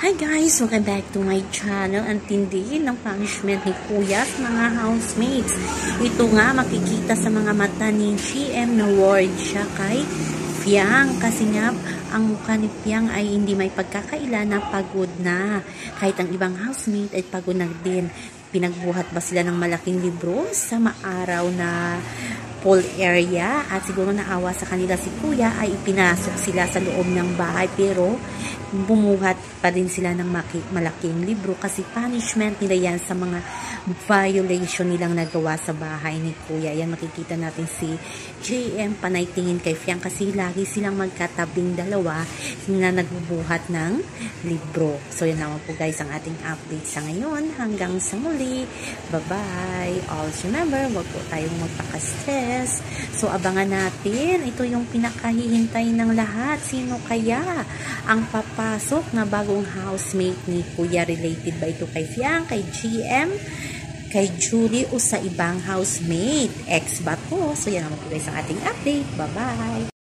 Hi guys! Welcome back to my channel. Ang tindi ng punishment ni Kuya sa mga housemates. Ito nga makikita sa mga mata ni GM na word siya kay Fiang. Kasi nga ang mukha ni Fiang ay hindi may pagkakaila na pagod na. Kahit ang ibang housemate ay pagod na din. Pinagbuhat ba sila ng malaking libro sa maaraw na pool area at siguro naawa sa kanila si Kuya ay ipinasok sila sa loob ng bahay pero bumuhat pa din sila ng malaking libro kasi punishment nila yan sa mga violation nilang nagawa sa bahay ni Kuya. Yan makikita natin si JM panaytingin kay Fiang kasi lagi silang magkatabing dalawa na nagbubuhat ng libro. So yan naman po guys ang ating update sa ngayon. Hanggang sa muli. Bye-bye. Always remember, wag po tayong magpaka-stress. So abangan natin. Ito yung pinakahihintay ng lahat. Sino kaya ang papasok na bagong housemate ni Kuya? Related ba ito kay Fiang, kay GM, kay Julie o sa ibang housemate? Ex ba to? So yan naman po guys ang ating update. Bye-bye!